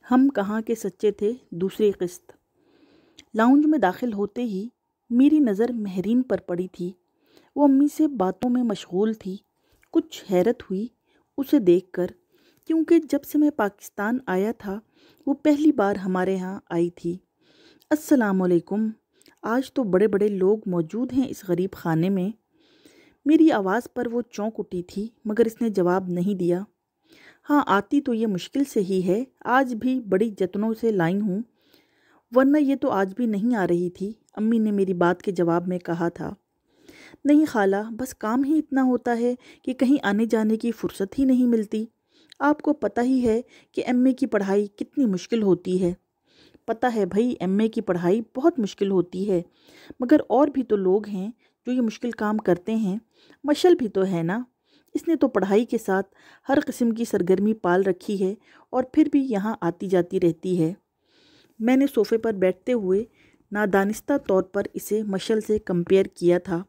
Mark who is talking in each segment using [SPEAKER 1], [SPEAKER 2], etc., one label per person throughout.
[SPEAKER 1] ہم کہاں کے سچے تھے دوسری قسط۔ لاؤنج میں داخل ہوتے ہی میری نظر مہرین پر پڑی تھی۔ وہ امی سے باتوں میں مشغول تھی۔ کچھ حیرت ہوئی اسے دیکھ کر، کیونکہ جب سے میں پاکستان آیا تھا وہ پہلی بار ہمارے ہاں آئی تھی۔ السلام علیکم، آج تو بڑے بڑے لوگ موجود ہیں اس غریب خانے میں۔ میری آواز پر وہ چونک اٹھی تھی، مگر اس نے جواب نہیں دیا۔ ہاں، آتی تو یہ مشکل سے ہی ہے، آج بھی بڑی جتنوں سے لائی ہوں، ورنہ یہ تو آج بھی نہیں آ رہی تھی، امی نے میری بات کے جواب میں کہا تھا۔ نہیں خالہ، بس کام ہی اتنا ہوتا ہے کہ کہیں آنے جانے کی فرصت ہی نہیں ملتی۔ آپ کو پتہ ہی ہے کہ ایم اے کی پڑھائی کتنی مشکل ہوتی ہے۔ پتہ ہے بھائی، ایم اے کی پڑھائی بہت مشکل ہوتی ہے، مگر اور بھی تو لوگ ہیں جو یہ مشکل کام کرتے ہیں۔ مشل بھی تو ہے نا، اس نے تو پڑھائی کے ساتھ ہر قسم کی سرگرمی پال رکھی ہے اور پھر بھی یہاں آتی جاتی رہتی ہے۔ میں نے صوفے پر بیٹھتے ہوئے نادانستہ طور پر اسے مشل سے کمپیئر کیا تھا۔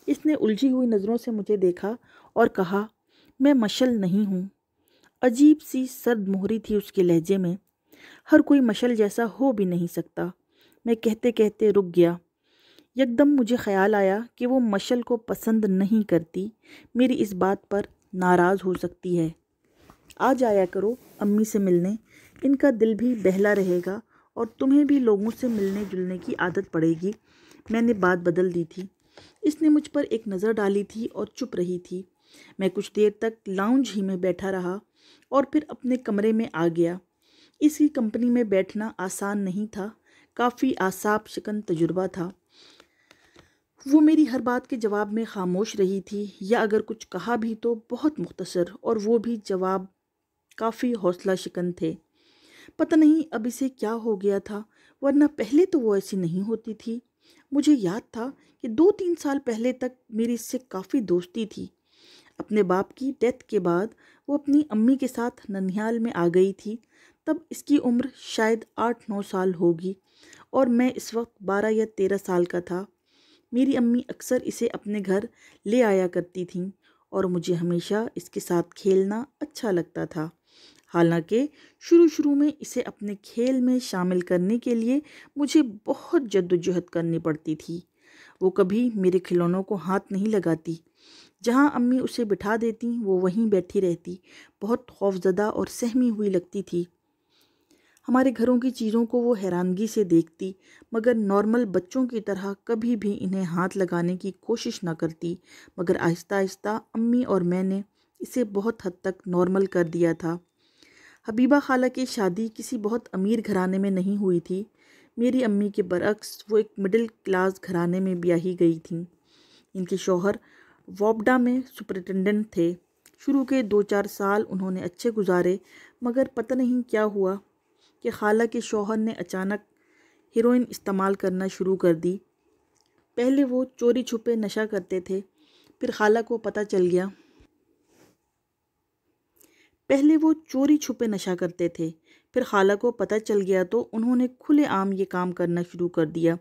[SPEAKER 1] اس نے الجھی ہوئی نظروں سے مجھے دیکھا اور کہا، میں مشل نہیں ہوں۔ عجیب سی سرد مہری تھی اس کے لہجے میں۔ ہر کوئی مشل جیسا ہو بھی نہیں سکتا۔ میں کہتے کہتے رک گیا۔ یکدم مجھے خیال آیا کہ وہ مشل کو پسند نہیں کرتی، میری اس بات پر ناراض ہو سکتی ہے۔ آ جایا کرو امی سے ملنے، ان کا دل بھی بہلا رہے گا اور تمہیں بھی لوگوں سے ملنے جلنے کی عادت پڑے گی۔ میں نے بات بدل دی تھی۔ اس نے مجھ پر ایک نظر ڈالی تھی اور چپ رہی تھی۔ میں کچھ دیر تک لاؤنج ہی میں بیٹھا رہا اور پھر اپنے کمرے میں آ گیا۔ اس کی کمپنی میں بیٹھنا آسان نہیں تھا، کافی اعصاب شکن تجربہ تھا۔ وہ میری ہر بات کے جواب میں خاموش رہی تھی، یا اگر کچھ کہا بھی تو بہت مختصر، اور وہ بھی جواب کافی حوصلہ شکن تھے۔ پتہ نہیں اب اسے کیا ہو گیا تھا، ورنہ پہلے تو وہ ایسی نہیں ہوتی تھی۔ مجھے یاد تھا کہ 2-3 سال پہلے تک میری اس سے کافی دوستی تھی۔ اپنے باپ کی ڈیتھ کے بعد وہ اپنی امی کے ساتھ ننہال میں آ گئی تھی۔ تب اس کی عمر شاید 8-9 سال ہوگی اور میں اس وقت 12 یا 13 سال کا تھا۔ میری امی اکثر اسے اپنے گھر لے آیا کرتی تھیں اور مجھے ہمیشہ اس کے ساتھ کھیلنا اچھا لگتا تھا۔ حالانکہ شروع میں اسے اپنے کھیل میں شامل کرنے کے لیے مجھے بہت جدوجہد کرنی پڑتی تھی۔ وہ کبھی میرے کھلونوں کو ہاتھ نہیں لگاتی۔ جہاں امی اسے بٹھا دیتی وہ وہیں بیٹھی رہتی، بہت خوفزدہ اور سہمی ہوئی لگتی تھی۔ ہمارے گھروں کی چیزوں کو وہ حیرانگی سے دیکھتی، مگر نارمل بچوں کی طرح کبھی بھی انہیں ہاتھ لگانے کی کوشش نہ کرتی۔ مگر آہستہ آہستہ امی اور میں نے اسے بہت حد تک نارمل کر دیا تھا۔ حبیبہ خالہ کی شادی کسی بہت امیر گھرانے میں نہیں ہوئی تھی۔ میری امی کے برعکس وہ ایک مڈل کلاس گھرانے میں بیاہی گئی تھیں۔ ان کے شوہر وابڈا میں سپرنٹنڈنٹ تھے۔ شروع کے 2-4 سال انہوں نے اچھے گزارے، مگر پتہ نہیں کیا ہوا کہ خالہ کے شوہر نے اچانک ہیروئن استعمال کرنا شروع کر دی۔ پہلے وہ چوری چھپے نشہ کرتے تھے، پھر خالہ کو پتہ چل گیا۔ تو انہوں نے کھلے عام یہ کام کرنا شروع کر دیا،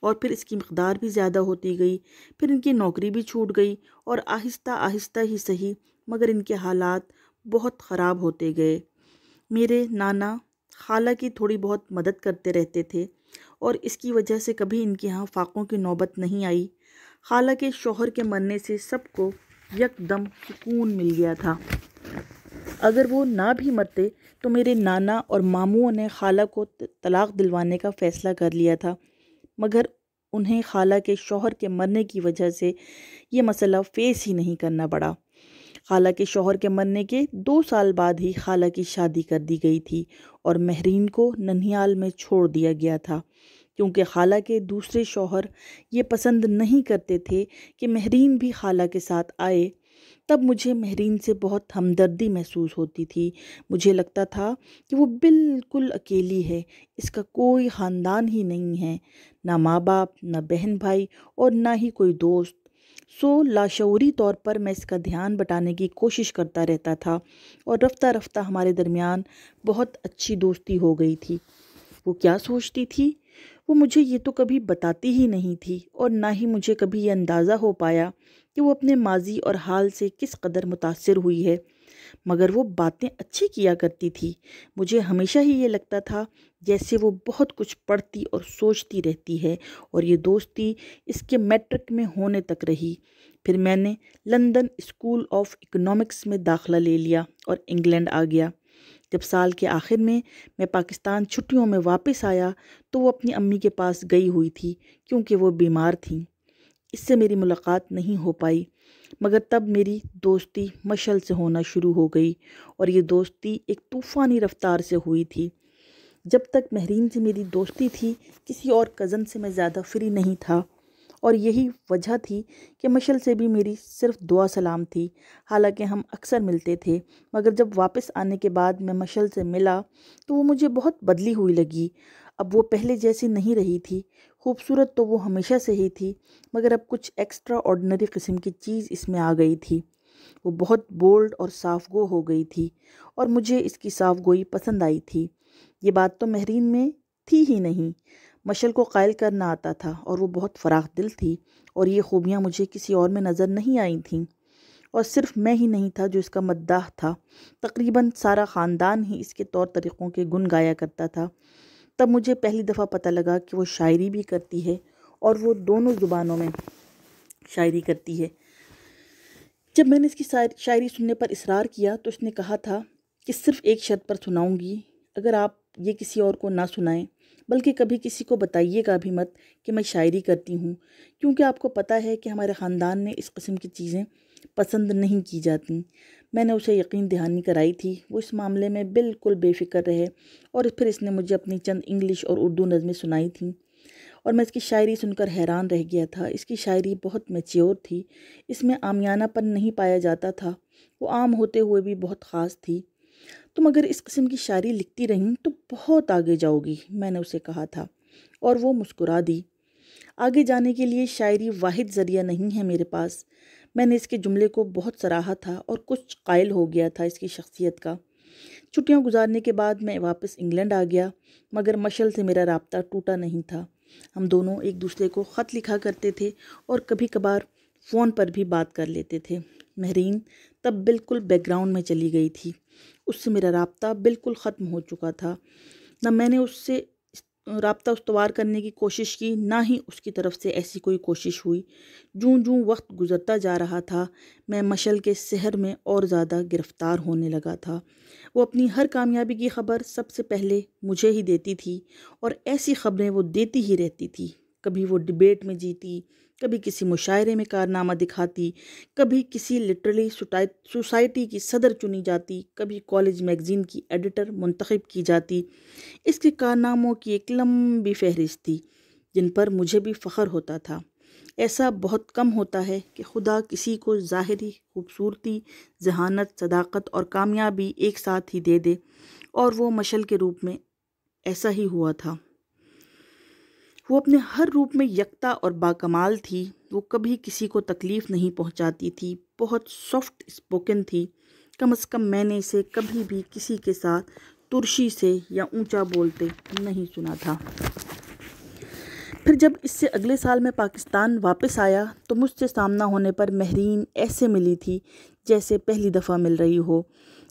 [SPEAKER 1] اور پھر اس کی مقدار بھی زیادہ ہوتی گئی۔ پھر ان کی نوکری بھی چھوٹ گئی، اور آہستہ آہستہ ہی صحیح مگر ان کے حالات بہت خراب ہوتے گئے۔ میرے نانا خالہ کی تھوڑی بہت مدد کرتے رہتے تھے، اور اس کی وجہ سے کبھی ان کے ہاں فاقوں کی نوبت نہیں آئی۔ خالہ کے شوہر کے مرنے سے سب کو یکدم سکون مل گیا تھا۔ اگر وہ نہ بھی مرتے تو میرے نانا اور ماموں نے خالہ کو طلاق دلوانے کا فیصلہ کر لیا تھا، مگر انہیں خالہ کے شوہر کے مرنے کی وجہ سے یہ مسئلہ فیس ہی نہیں کرنا پڑا۔ خالہ کے شوہر کے مرنے کے 2 سال بعد ہی خالہ کی شادی کر دی گئی تھی، اور مہرین کو ننہال میں چھوڑ دیا گیا تھا، کیونکہ خالہ کے دوسرے شوہر یہ پسند نہیں کرتے تھے کہ مہرین بھی خالہ کے ساتھ آئے۔ تب مجھے مہرین سے بہت ہمدردی محسوس ہوتی تھی۔ مجھے لگتا تھا کہ وہ بالکل اکیلی ہے، اس کا کوئی خاندان ہی نہیں ہے، نہ ماں باپ، نہ بہن بھائی، اور نہ ہی کوئی دوست۔ لاشعوری طور پر میں اس کا دھیان بٹانے کی کوشش کرتا رہتا تھا، اور رفتہ رفتہ ہمارے درمیان بہت اچھی دوستی ہو گئی تھی۔ وہ کیا سوچتی تھی، وہ مجھے یہ تو کبھی بتاتی ہی نہیں تھی، اور نہ ہی مجھے کبھی یہ اندازہ ہو پایا کہ وہ اپنے ماضی اور حال سے کس قدر متاثر ہوئی ہے۔ مگر وہ باتیں اچھی کیا کرتی تھی۔ مجھے ہمیشہ ہی یہ لگتا تھا جیسے وہ بہت کچھ پڑھتی اور سوچتی رہتی ہے، اور یہ دوستی اس کے میٹرک میں ہونے تک رہی۔ پھر میں نے لندن اسکول آف اکنامکس میں داخلہ لے لیا اور انگلینڈ آ گیا۔ جب سال کے آخر میں پاکستان چھٹیوں میں واپس آیا تو وہ اپنی امی کے پاس گئی ہوئی تھی کیونکہ وہ بیمار تھیں۔ اس سے میری ملاقات نہیں ہو پائی، مگر تب میری دوستی مشعل سے ہونا شروع ہو گئی، اور یہ دوستی ایک طوفانی رفتار سے ہوئی تھی۔ جب تک مہرین سے میری دوستی تھی کسی اور کزن سے میں زیادہ فری نہیں تھا، اور یہی وجہ تھی کہ مشعل سے بھی میری صرف دعا سلام تھی، حالانکہ ہم اکثر ملتے تھے۔ مگر جب واپس آنے کے بعد میں مشعل سے ملا تو وہ مجھے بہت بدلی ہوئی لگی۔ اب وہ پہلے جیسی نہیں رہی تھی۔ خوبصورت تو وہ ہمیشہ سے ہی تھی، مگر اب کچھ ایکسٹرا آرڈنری قسم کی چیز اس میں آ گئی تھی۔ وہ بہت بولڈ اور صاف گو ہو گئی تھی، اور مجھے اس کی صاف گوئی پسند آئی تھی۔ یہ بات تو مہرین میں تھی ہی نہیں۔ مشعل کو قائل کرنا آتا تھا، اور وہ بہت فراخ دل تھی، اور یہ خوبیاں مجھے کسی اور میں نظر نہیں آئی تھیں۔ اور صرف میں ہی نہیں تھا جو اس کا مداح تھا، تقریباً سارا خاندان ہی اس کے طور طریقوں کے گن گایا کرتا تھا۔ تب مجھے پہلی دفعہ پتہ لگا کہ وہ شاعری بھی کرتی ہے، اور وہ دونوں زبانوں میں شاعری کرتی ہے۔ جب میں نے اس کی شاعری سننے پر اصرار کیا تو اس نے کہا تھا کہ صرف ایک شرط پر سناؤں گی، اگر آپ یہ کسی اور کو نہ سنائیں، بلکہ کبھی کسی کو بتائیے گا بھی مت کہ میں شاعری کرتی ہوں، کیونکہ آپ کو پتہ ہے کہ ہمارے خاندان میں اس قسم کی چیزیں پسند نہیں کی جاتی۔ میں نے اسے یقین دہانی کرائی تھی، وہ اس معاملے میں بالکل بے فکر رہے، اور پھر اس نے مجھے اپنی چند انگلش اور اردو نظمیں سنائی تھیں، اور میں اس کی شاعری سن کر حیران رہ گیا تھا۔ اس کی شاعری بہت میچیور تھی، اس میں عامیانہ پن نہیں پایا جاتا تھا، وہ عام ہوتے ہوئے بھی بہت خاص تھی۔ تم اگر اس قسم کی شاعری لکھتی رہیں تو بہت آگے جاؤ گی، میں نے اسے کہا تھا، اور وہ مسکرا دی۔ آگے جانے کے لیے شاعری واحد ذریعہ نہیں ہے میرے پاس۔ میں نے اس کے جملے کو بہت سراہا تھا اور کچھ قائل ہو گیا تھا اس کی شخصیت کا۔ چھٹیاں گزارنے کے بعد میں واپس انگلینڈ آ گیا، مگر مشعل سے میرا رابطہ ٹوٹا نہیں تھا۔ ہم دونوں ایک دوسرے کو خط لکھا کرتے تھے، اور کبھی کبھار فون پر بھی بات کر لیتے تھے۔ مہرین تب بالکل بیک گراؤنڈ میں چلی گئی تھی، اس سے میرا رابطہ بالکل ختم ہو چکا تھا۔ نہ میں نے اس سے رابطہ استوار کرنے کی کوشش کی، نہ ہی اس کی طرف سے ایسی کوئی کوشش ہوئی۔ جوں جوں وقت گزرتا جا رہا تھا، میں مشعل کے سحر میں اور زیادہ گرفتار ہونے لگا تھا۔ وہ اپنی ہر کامیابی کی خبر سب سے پہلے مجھے ہی دیتی تھی، اور ایسی خبریں وہ دیتی ہی رہتی تھی۔ کبھی وہ ڈیبیٹ میں جیتی، کبھی کسی مشاعرے میں کارنامہ دکھاتی، کبھی کسی لٹریری سوسائٹی کی صدر چنی جاتی، کبھی کالج میگزین کی ایڈیٹر منتخب کی جاتی۔ اس کے کارناموں کی ایک لمبی فہرست تھی جن پر مجھے بھی فخر ہوتا تھا۔ ایسا بہت کم ہوتا ہے کہ خدا کسی کو ظاہری خوبصورتی، ذہانت، صداقت اور کامیابی ایک ساتھ ہی دے دے، اور وہ مشعل کے روپ میں ایسا ہی ہوا تھا۔ وہ اپنے ہر روپ میں یکتا اور باکمال تھی۔ وہ کبھی کسی کو تکلیف نہیں پہنچاتی تھی، بہت سافٹ اسپوکن تھی۔ کم از کم میں نے اسے کبھی بھی کسی کے ساتھ ترشی سے یا اونچا بولتے نہیں سنا تھا۔ پھر جب اس سے اگلے سال میں پاکستان واپس آیا تو مجھ سے سامنا ہونے پر مہرین ایسے ملی تھی جیسے پہلی دفعہ مل رہی ہو۔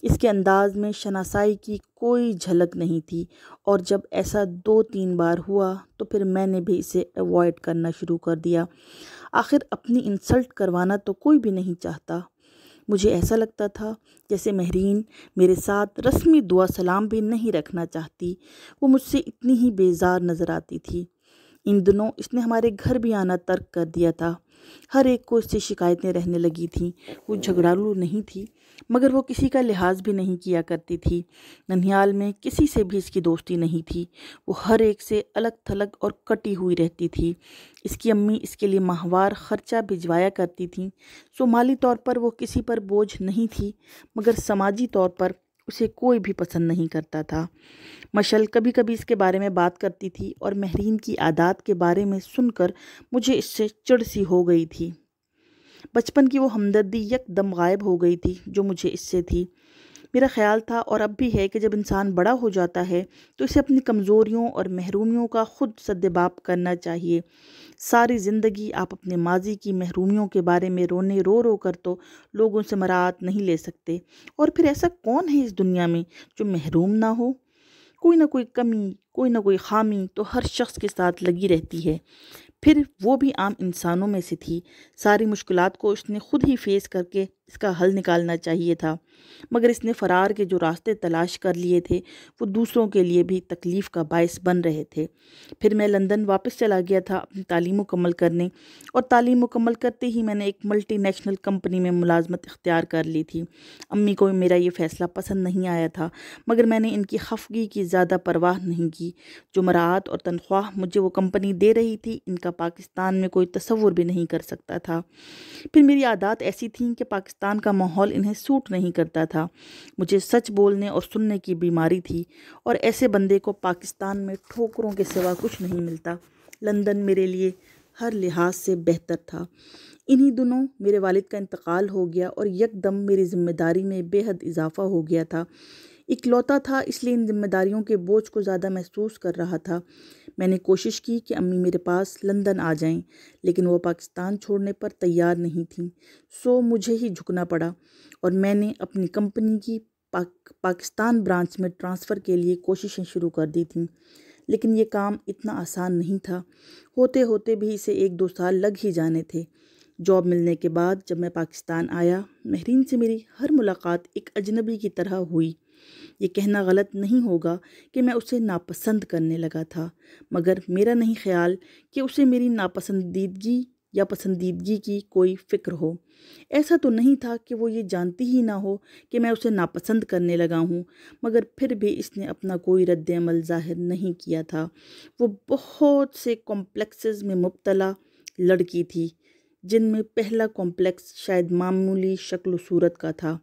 [SPEAKER 1] اس کے انداز میں شناسائی کی کوئی جھلک نہیں تھی، اور جب ایسا 2-3 بار ہوا تو پھر میں نے بھی اسے اوائڈ کرنا شروع کر دیا۔ آخر اپنی انسلٹ کروانا تو کوئی بھی نہیں چاہتا۔ مجھے ایسا لگتا تھا جیسے مہرین میرے ساتھ رسمی دعا سلام بھی نہیں رکھنا چاہتی۔ وہ مجھ سے اتنی ہی بیزار نظر آتی تھی۔ ان دنوں اس نے ہمارے گھر بھی آنا ترک کر دیا تھا۔ ہر ایک کو اس سے شکایتیں رہنے لگی تھیں۔ وہ جھگڑالو نہیں تھی، مگر وہ کسی کا لحاظ بھی نہیں کیا کرتی تھی۔ ننھیال میں کسی سے بھی اس کی دوستی نہیں تھی۔ وہ ہر ایک سے الگ تھلگ اور کٹی ہوئی رہتی تھی۔ اس کی امی اس کے لیے ماہوار خرچہ بھجوایا کرتی تھیں، سو مالی طور پر وہ کسی پر بوجھ نہیں تھی، مگر سماجی طور پر اسے کوئی بھی پسند نہیں کرتا تھا۔ مشعل کبھی کبھی اس کے بارے میں بات کرتی تھی، اور مہرین کی عادات کے بارے میں سن کر مجھے اس سے چڑ سی ہو گئی تھی۔ بچپن کی وہ ہمدردی یک دم غائب ہو گئی تھی جو مجھے اس سے تھی۔ میرا خیال تھا اور اب بھی ہے کہ جب انسان بڑا ہو جاتا ہے تو اسے اپنی کمزوریوں اور محرومیوں کا خود سدباب کرنا چاہیے۔ ساری زندگی آپ اپنے ماضی کی محرومیوں کے بارے میں رو رو کر تو لوگوں سے مراعات نہیں لے سکتے، اور پھر ایسا کون ہے اس دنیا میں جو محروم نہ ہو؟ کوئی نہ کوئی کمی، کوئی نہ کوئی خامی تو ہر شخص کے ساتھ لگی رہتی ہے، پھر وہ بھی عام انسانوں میں سے تھی۔ ساری مشکلات کو اس نے خود ہی فیس کر کے اس کا حل نکالنا چاہیے تھا، مگر اس نے فرار کے جو راستے تلاش کر لیے تھے وہ دوسروں کے لیے بھی تکلیف کا باعث بن رہے تھے۔ پھر میں لندن واپس چلا گیا تھا اپنی تعلیم مکمل کرنے، اور تعلیم مکمل کرتے ہی میں نے ایک ملٹی نیشنل کمپنی میں ملازمت اختیار کر لی تھی۔ امی کو میرا یہ فیصلہ پسند نہیں آیا تھا، مگر میں نے ان کی خفگی کی زیادہ پرواہ نہیں کی۔ جو مراعات اور تنخواہ مجھے وہ کمپنی دے رہی تھی، ان کا پاکستان میں کوئی تصور بھی نہیں کر سکتا تھا۔ پھر میری عادات ایسی تھیں کہ پاکستان کا ماحول انہیں سوٹ نہیں کرتا تھا۔ مجھے سچ بولنے اور سننے کی بیماری تھی، اور ایسے بندے کو پاکستان میں ٹھوکروں کے سوا کچھ نہیں ملتا۔ لندن میرے لیے ہر لحاظ سے بہتر تھا۔ انہی دنوں میرے والد کا انتقال ہو گیا اور یکدم میری ذمہ داری میں بے حد اضافہ ہو گیا تھا۔ اکلوتا تھا، اس لیے ان ذمہ داریوں کے بوجھ کو زیادہ محسوس کر رہا تھا۔ میں نے کوشش کی کہ امی میرے پاس لندن آ جائیں، لیکن وہ پاکستان چھوڑنے پر تیار نہیں تھیں، سو مجھے ہی جھکنا پڑا، اور میں نے اپنی کمپنی کی پاکستان برانچ میں ٹرانسفر کے لیے کوششیں شروع کر دی تھیں، لیکن یہ کام اتنا آسان نہیں تھا۔ ہوتے ہوتے بھی اسے 1-2 سال لگ ہی جانے تھے۔ جاب ملنے کے بعد جب میں پاکستان آیا، مہرین سے میری ہر ملاقات ایک اجنبی کی طرح ہوئی۔ یہ کہنا غلط نہیں ہوگا کہ میں اسے ناپسند کرنے لگا تھا، مگر میرا نہیں خیال کہ اسے میری ناپسندیدگی یا پسندیدگی کی کوئی فکر ہو۔ ایسا تو نہیں تھا کہ وہ یہ جانتی ہی نہ ہو کہ میں اسے ناپسند کرنے لگا ہوں، مگر پھر بھی اس نے اپنا کوئی رد عمل ظاہر نہیں کیا تھا۔ وہ بہت سے کمپلیکسز میں مبتلا لڑکی تھی، جن میں پہلا کمپلیکس شاید معمولی شکل و صورت کا تھا،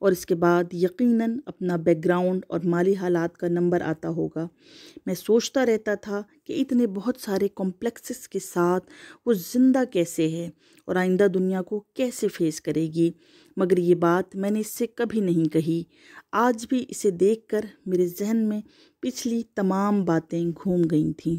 [SPEAKER 1] اور اس کے بعد یقیناً اپنا بیک گراؤنڈ اور مالی حالات کا نمبر آتا ہوگا۔ میں سوچتا رہتا تھا کہ اتنے بہت سارے کمپلیکسز کے ساتھ وہ زندہ کیسے ہے اور آئندہ دنیا کو کیسے فیس کرے گی، مگر یہ بات میں نے اس سے کبھی نہیں کہی۔ آج بھی اسے دیکھ کر میرے ذہن میں پچھلی تمام باتیں گھوم گئی تھیں۔